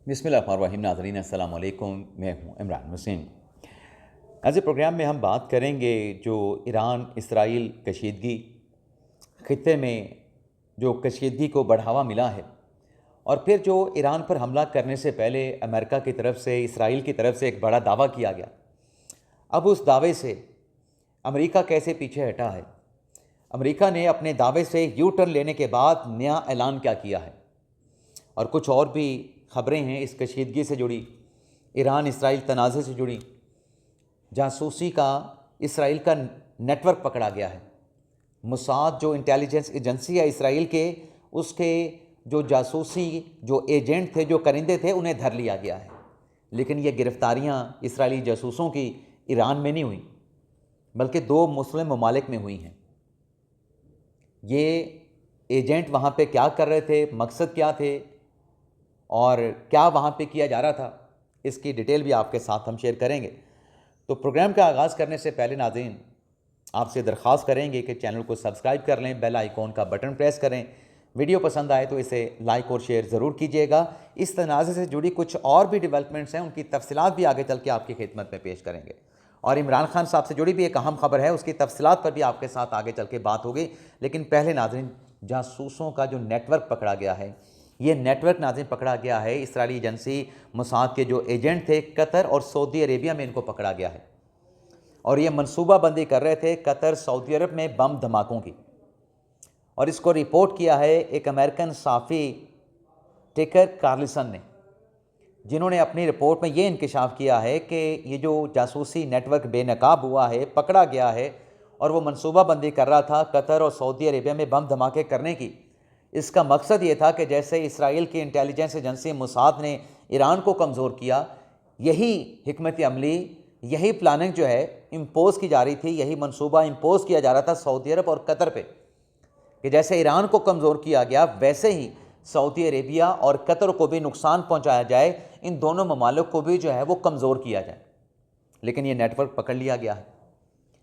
बिस्मिल्लाहिर्रहमानिर्रहीम। नाज़रीन अस्सलाम वालेकुम, मैं हूँ इमरान हुसैन। आज प्रोग्राम में हम बात करेंगे जो ईरान इसराइल कशीदगी, ख़ित्ते में जो कशीदगी को बढ़ावा मिला है और फिर जो ईरान पर हमला करने से पहले अमेरिका की तरफ से इसराइल की तरफ से एक बड़ा दावा किया गया। अब उस दावे से अमेरिका कैसे पीछे हटा है, अमेरिका ने अपने दावे से यू टर्न लेने के बाद नया ऐलान क्या किया है, और कुछ और भी ख़बरें हैं इस कशीदगी से जुड़ी, ईरान इसराइल तनाज़े से जुड़ी। जासूसी का इसराइल का नेटवर्क पकड़ा गया है। मुसाद जो इंटेलिजेंस एजेंसी है इसराइल के, उसके जो जासूसी जो एजेंट थे, जो करिंदे थे, उन्हें धर लिया गया है। लेकिन ये गिरफ्तारियाँ इसराइली जासूसों की ईरान में नहीं हुई, बल्कि 2 मुस्लिम ममालिक में हुई हैं। ये एजेंट वहाँ पे क्या कर रहे थे, मकसद क्या थे और क्या वहाँ पे किया जा रहा था, इसकी डिटेल भी आपके साथ हम शेयर करेंगे। तो प्रोग्राम का आगाज़ करने से पहले नाज़रीन आपसे दरख्वास्त करेंगे कि चैनल को सब्सक्राइब कर लें, बेल आइकॉन का बटन प्रेस करें। वीडियो पसंद आए तो इसे लाइक और शेयर ज़रूर कीजिएगा। इस तनाज़े से जुड़ी कुछ और भी डेवलपमेंट्स हैं, उनकी तफसीलात भी आगे चल के आपकी खिदमत में पेश करेंगे। और इमरान खान साहब से जुड़ी भी एक अहम खबर है, उसकी तफसीलात पर भी आपके साथ आगे चल के बात होगी। लेकिन पहले नाज़रीन, जासूसों का जो नेटवर्क पकड़ा गया है, ये नेटवर्क नाज़रीन पकड़ा गया है इसराइली एजेंसी मुसाद के जो एजेंट थे, कतर और सऊदी अरेबिया में इनको पकड़ा गया है। और ये मनसूबाबंदी कर रहे थे कतर सऊदी अरब में बम धमाकों की। और इसको रिपोर्ट किया है एक अमेरिकन सहाफ़ी टेकर कार्लसन ने, जिन्होंने अपनी रिपोर्ट में ये इंकशाफ किया है कि ये जो जासूसी नेटवर्क बेनकाब हुआ है, पकड़ा गया है, और वो मनसूबाबंदी कर रहा था कतर और सऊदी अरेबिया में बम धमाके करने की। इसका मकसद ये था कि जैसे इसराइल की इंटेलिजेंस एजेंसी मुसाद ने ईरान को कमज़ोर किया, यही हिकमत अमली, यही प्लानिंग जो है इम्पोज़ की जा रही थी, यही मनसूबा इम्पोज़ किया जा रहा था सऊदी अरब और कतर पे, कि जैसे ईरान को कमज़ोर किया गया वैसे ही सऊदी अरेबिया और कतर को भी नुकसान पहुंचाया जाए, इन दोनों ममालिक को भी जो है वो कमज़ोर किया जाए। लेकिन ये नेटवर्क पकड़ लिया गया है।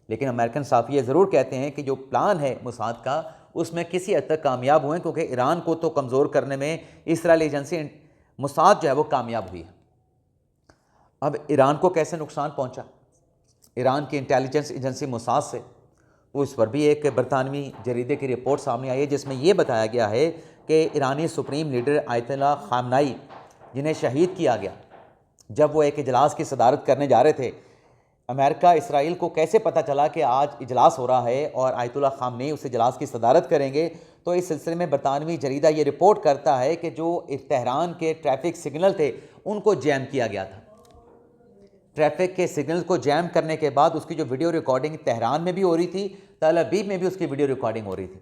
लेकिन अमेरिकन सहाफ़ी ये ज़रूर कहते हैं कि जो प्लान है मुसाद का, उसमें किसी हद तक कामयाब हुए, क्योंकि ईरान को तो कमज़ोर करने में इसराइली एजेंसी मुसाद जो है वो कामयाब हुई है। अब ईरान को कैसे नुकसान पहुंचा ईरान की इंटेलिजेंस एजेंसी मुसाद से, तो इस पर भी एक बरतानवी जरीदे की रिपोर्ट सामने आई है, जिसमें यह बताया गया है कि ईरानी सुप्रीम लीडर आयतुल्ला खामनाई, जिन्हें शहीद किया गया जब वो एक इजलास की सदारत करने जा रहे थे, अमेरिका इसराइल को कैसे पता चला कि आज इजलास हो रहा है और आयतुल्ला खामनेई उस इजलास की सदारत करेंगे, तो इस सिलसिले में बरतानवी जरीदा ये रिपोर्ट करता है कि जो तेहरान के ट्रैफिक सिग्नल थे उनको जैम किया गया था। ट्रैफिक के सिग्नल को जैम करने के बाद उसकी जो वीडियो रिकॉर्डिंग तेहरान में भी हो रही थी, तल अवीव में भी उसकी वीडियो रिकॉर्डिंग हो रही थी।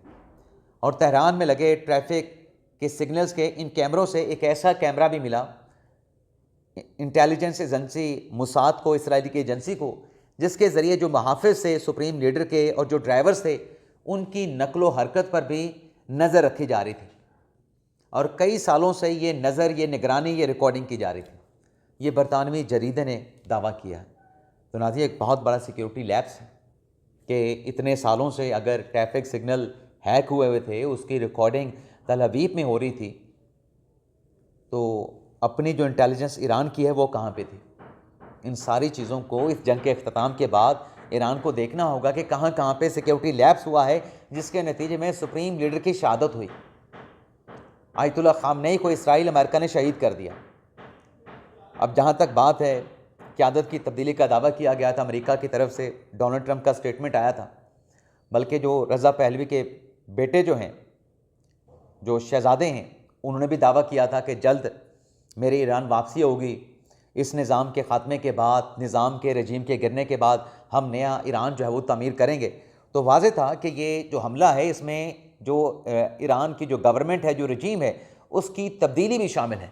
और तेहरान में लगे ट्रैफिक के सिग्नल्स के इन कैमरों से एक ऐसा कैमरा भी मिला इंटेलिजेंस एजेंसी मुसाद को, इसराइली की एजेंसी को, जिसके ज़रिए जो मुहाफ़िज़ थे सुप्रीम लीडर के और जो ड्राइवर्स थे, उनकी नकलो हरकत पर भी नज़र रखी जा रही थी। और कई सालों से ये नज़र, ये निगरानी, ये रिकॉर्डिंग की जा रही थी। ये बरतानवी जरीदे ने दावा किया है। तो नाज़रीन, एक बहुत बड़ा सिक्योरिटी लैप्स है कि इतने सालों से अगर ट्रैफिक सिग्नल हैक हुए थे, उसकी रिकॉर्डिंग तल अवीव में हो रही थी, तो अपनी जो इंटेलिजेंस ईरान की है वो कहाँ पे थी? इन सारी चीज़ों को इस जंग के अख्ताम के बाद ईरान को देखना होगा कि कहाँ कहाँ पे सिक्योरिटी लैप्स हुआ है, जिसके नतीजे में सुप्रीम लीडर की शहादत हुई। आयतुल्ला खामनेई को इसराइल अमेरिका ने शहीद कर दिया। अब जहाँ तक बात है क़यादत की तब्दीली का दावा किया गया था अमेरिका की तरफ से, डोनाल्ड ट्रंप का स्टेटमेंट आया था, बल्कि जो रज़ा पहलवी के बेटे जो हैं, जो शहज़ादे हैं, उन्होंने भी दावा किया था कि जल्द मेरी ईरान वापसी होगी। इस निज़ाम के ख़ात्मे के बाद, निज़ाम के रजीम के गिरने के बाद हम नया ईरान जो है वो तामीर करेंगे। तो वाज़ेह था कि ये जो हमला है, इसमें जो ईरान की जो गवर्नमेंट है, जो रजीम है, उसकी तब्दीली भी शामिल है।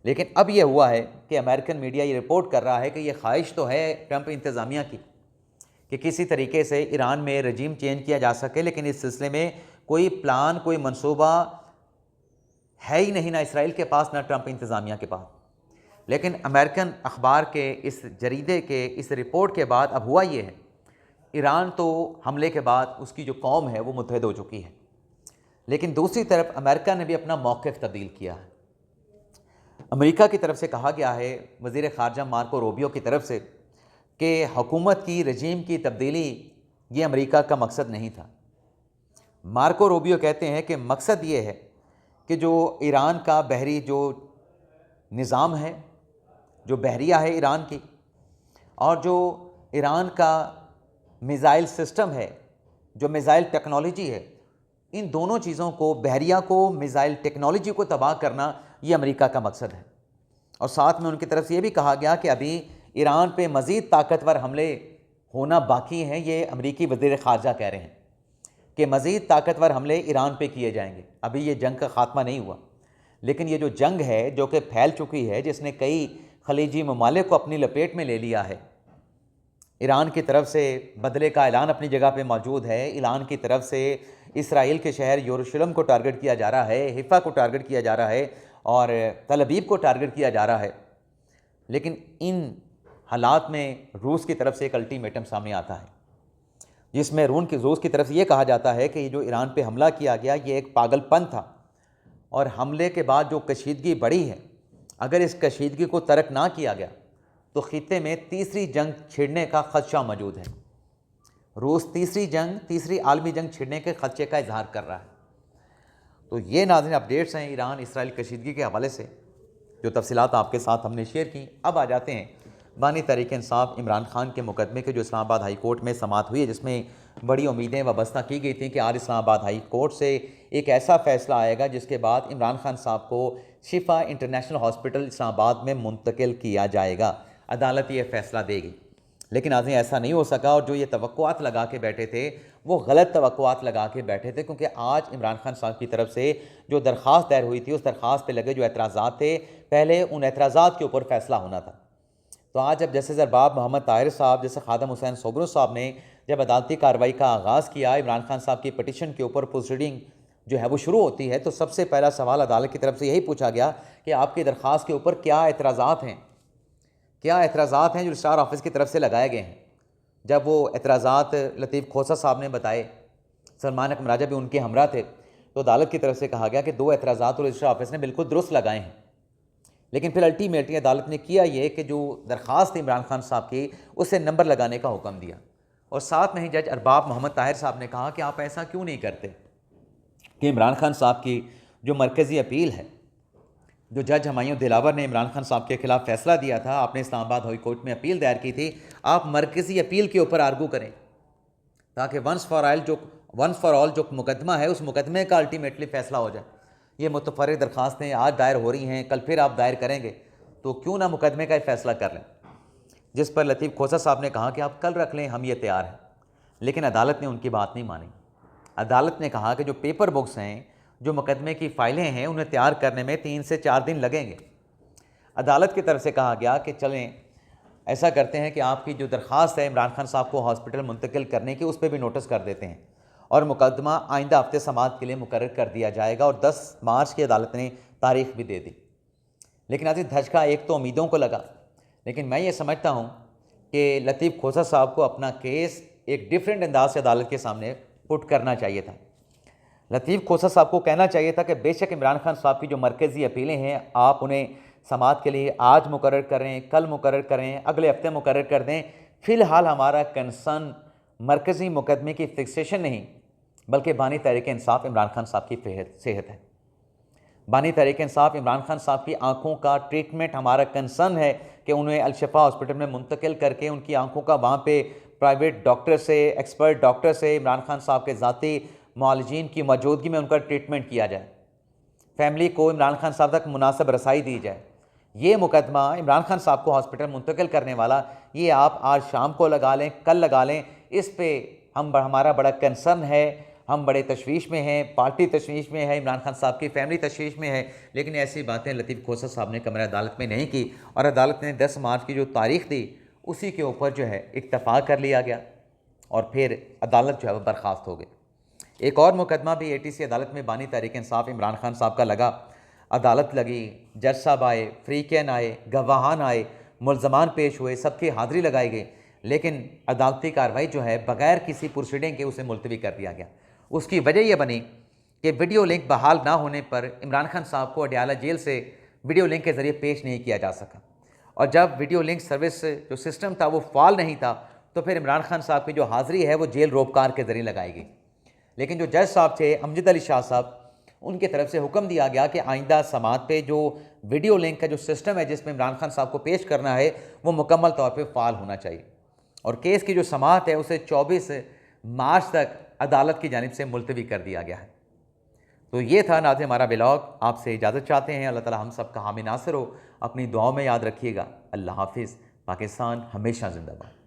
लेकिन अब यह हुआ है कि अमेरिकन मीडिया ये रिपोर्ट कर रहा है कि यह ख्वाहिश तो है ट्रंप इंतज़ामिया की कि किसी तरीके से ईरान में रजीम चेंज किया जा सके, लेकिन इस सिलसिले में कोई प्लान, कोई मनसूबा है ही नहीं, ना इसराइल के पास, ना ट्रंप इंतज़ामिया के पास। लेकिन अमेरिकन अखबार के इस जरीदे के इस रिपोर्ट के बाद अब हुआ ये है, ईरान तो हमले के बाद उसकी जो कौम है वो मुत्तहद हो चुकी है, लेकिन दूसरी तरफ अमेरिका ने भी अपना मौक़िफ़ तब्दील किया है। अमेरिका की तरफ से कहा गया है, वज़ीर ख़ारजा मार्को रूबियो की तरफ से, कि हुकूमत की रजीम की तब्दीली ये अमेरिका का मकसद नहीं था। मार्को रूबियो कहते हैं कि मकसद ये है कि जो ईरान का बहरी जो निज़ाम है, जो बहरिया है ईरान की, और जो ईरान का मिज़ाइल सिस्टम है, जो मिज़ाइल टेक्नोलॉजी है, इन दोनों चीज़ों को, बहरिया को, मिज़ाइल टेक्नोलॉजी को तबाह करना, ये अमेरिका का मकसद है। और साथ में उनकी तरफ से ये भी कहा गया कि अभी ईरान पे मज़ीद ताकतवर हमले होना बाकी हैं। ये अमेरिकी वज़ीर ख़ारजा कह रहे हैं कि मज़ीद ताकतवर हमले ईरान पे किए जाएंगे। अभी ये जंग का ख़ात्मा नहीं हुआ, लेकिन ये जो जंग है जो कि फैल चुकी है, जिसने कई खलीजी ममालिक को अपनी लपेट में ले लिया है, ईरान की तरफ से बदले का ऐलान अपनी जगह पे मौजूद है। ईरान की तरफ से इसराइल के शहर यरूशलेम को टारगेट किया जा रहा है, हिफ़ा को टारगेट किया जा रहा है और तल अबीब को टारगेट किया जा रहा है। लेकिन इन हालात में रूस की तरफ से एक अल्टीमेटम सामने आता है, जिसमें रूस की तरफ से ये कहा जाता है कि ये जो ईरान पे हमला किया गया, ये एक पागलपन था, और हमले के बाद जो कशीदगी बढ़ी है, अगर इस कशीदगी को तर्क ना किया गया तो खित्ते में तीसरी जंग छिड़ने का खदशा मौजूद है। रूस तीसरी आलमी जंग छिड़ने के खदशे का इजहार कर रहा है। तो ये नाज़रीन अपडेट्स हैं ईरान इसराइल कशीदगी के हवाले से, जो तफसीलात आपके साथ हमने शेयर की। अब आ जाते हैं बानी तहरीक इंसाफ इमरान खान के मुकदमे के जो इस्लामाबाद हाई कोर्ट में समाअत हुई है, जिसमें बड़ी उम्मीदें वाबस्ता की गई थी कि आज इस्लामाबाद हाई कोर्ट से एक ऐसा फ़ैसला आएगा जिसके बाद इमरान खान साहब को शिफा इंटरनेशनल हॉस्पिटल इस्लामाबाद में मुंतकिल किया जाएगा। अदालत ये फ़ैसला देगी, लेकिन आज ऐसा नहीं हो सका। और जो ये तवक्कुआत लगा के बैठे थे, वो गलत तवक्कुआत लगा के बैठे थे, क्योंकि आज इमरान खान साहब की तरफ से जो दरख्वास्त दायर हुई थी, उस दरख्वास्त पे लगे जो एतराज़ात थे, पहले उन एतराज़ात के ऊपर फ़ैसला होना था। तो आज जब जैसे अरबाब मोहम्मद ताहिर साहब, जैसे खादम हुसैन सोबरू साहब ने जब अदालती कार्रवाई का आगाज़ किया, इमरान खान साहब की पटिशन के ऊपर प्रोसीडिंग जो है वो शुरू होती है, तो सबसे पहला सवाल अदालत की तरफ से यही पूछा गया कि आपकी दरख्वास्त के ऊपर क्या एतराज़ात हैं, क्या एतराज़ात हैं जो रजिस्ट्रार ऑफिस की तरफ से लगाए गए हैं। जब वो एतराज़ात लतीफ़ खोसा साहब ने बताए, सलमान अकमर राजा भी उनके हमरा थे, तो अदालत की तरफ से कहा गया कि 2 एतराज़ात और रजिस्ट्रार ऑफिस ने बिल्कुल दुरुस्त लगाए हैं। लेकिन फिर अल्टीमेटली अदालत ने किया ये कि जो दरख्वास्त थी इमरान खान साहब की, उसे नंबर लगाने का हुक्म दिया। और साथ में ही जज अरबाब मोहम्मद ताहिर साहब ने कहा कि आप ऐसा क्यों नहीं करते कि इमरान खान साहब की जो मरकज़ी अपील है, जो जज हमायूं दिलावर ने इमरान खान साहब के ख़िलाफ़ फ़ैसला दिया था, आपने इस्लामाबाद हाई कोर्ट में अपील दायर की थी, आप मरकज़ी अपील के ऊपर आर्गू करें, ताकि वंस फॉर ऑल जो मुकदमा है, उस मुकदमे का अल्टीमेटली फ़ैसला हो जाए। ये मुतफ़र्रिक़ दरख्वास्तें आज दायर हो रही हैं, कल फिर आप दायर करेंगे, तो क्यों ना मुकदमे का फ़ैसला कर लें। जिस पर लतीफ़ खोसा साहब ने कहा कि आप कल रख लें, हम ये तैयार हैं। लेकिन अदालत ने उनकी बात नहीं मानी। अदालत ने कहा कि जो पेपर बुक्स हैं, जो मुकदमे की फ़ाइलें हैं, उन्हें तैयार करने में 3 से 4 दिन लगेंगे। अदालत की तरफ से कहा गया कि चलें ऐसा करते हैं कि आपकी जो दरख्वास्त है इमरान खान साहब को हॉस्पिटल मुंतकिल करने की, उस पर भी नोटिस कर देते हैं और मुकदमा आइंदा हफ्ते समाअत के लिए मुकर्रर कर दिया जाएगा। और 10 मार्च की अदालत ने तारीख भी दे दी। लेकिन आज धचका एक तो उम्मीदों को लगा, लेकिन मैं ये समझता हूँ कि लतीफ़ खोसा साहब को अपना केस एक डिफरेंट अंदाज से अदालत के सामने पुट करना चाहिए था। लतीफ़ खोसा साहब को कहना चाहिए था कि बेशक इमरान खान साहब की जो मरकज़ी अपीलें हैं, आप उन्हें समाअत के लिए आज मुकर्रर करें, कल मुकर्रर करें, अगले हफ्ते मुकर्रर कर दें। फ़िलहाल हमारा कंसर्न मरकज़ी मुकदमे की फिक्सेशन नहीं, बल्कि बानी तहरीक इंसाफ इमरान खान साहब की सेहत है। बानी तहरीक इंसाफ इमरान खान साहब की आँखों का ट्रीटमेंट हमारा कंसर्न है कि उन्हें अल-शिफा हॉस्पिटल में मुंतकिल करके उनकी आँखों का वहाँ पे प्राइवेट डॉक्टर से, एक्सपर्ट डॉक्टर से, इमरान खान साहब के ज़ाती मुआलिजीन की मौजूदगी में उनका ट्रीटमेंट किया जाए। फैमिली को इमरान खान साहब तक मुनासिब रसाई दी जाए। ये मुकदमा इमरान खान साहब को हॉस्पिटल मुंतकिल करने वाला, ये आप आज शाम को लगा लें, कल लगा लें, इस पे हमारा बड़ा कंसर्न है। हम बड़े तशवीश में हैं, पार्टी तशवीश में है, इमरान खान साहब की फैमिली तशवीश में है। लेकिन ऐसी बातें लतीफ़ खोसा साहब ने कमरा अदालत में नहीं की और अदालत ने 10 मार्च की जो तारीख़ दी, उसी के ऊपर जो है इत्तफ़ाक़ कर लिया गया और फिर अदालत जो है वह बर्खास्त हो गई। एक और मुकदमा भी ATC अदालत में बानी तहरीक इंसाफ इमरान खान साहब का लगा। अदालत लगी, जज साहब आए, फ्रीकैन आए, गवाहान आए, मुल्ज़मान पेश हुए, सबकी हाज़िरी लगाई गई। लेकिन अदालती कार्रवाई जो है बग़ैर किसी प्रोसीडिंग के उसे मुलतवी कर दिया गया। उसकी वजह यह बनी कि वीडियो लिंक बहाल ना होने पर इमरान खान साहब को अडयाला जेल से वीडियो लिंक के ज़रिए पेश नहीं किया जा सका। और जब वीडियो लिंक सर्विस जो सिस्टम था वो फ़ाल नहीं था, तो फिर इमरान खान साहब की जो हाज़िरी है वो जेल रोपकार के ज़रिए लगाई गई। लेकिन जो जज साहब थे अमजद अली शाह साहब, उनकी तरफ से हुक्म दिया गया कि आइंदा समात पे जो वीडियो लिंक का जो सिस्टम है जिसमें इमरान खान साहब को पेश करना है वो मुकम्मल तौर पे फ़ाल होना चाहिए। और केस की जो समात है उसे 24 मार्च तक अदालत की जानिब से मुलतवी कर दिया गया है। तो ये था नाज़रीन हमारा व्लॉग। आपसे इजाज़त चाहते हैं। अल्लाह ताला हम सब का हामी नासिर हो। अपनी दुआओं में याद रखिएगा। अल्लाह हाफिज़। पाकिस्तान हमेशा जिंदाबाद।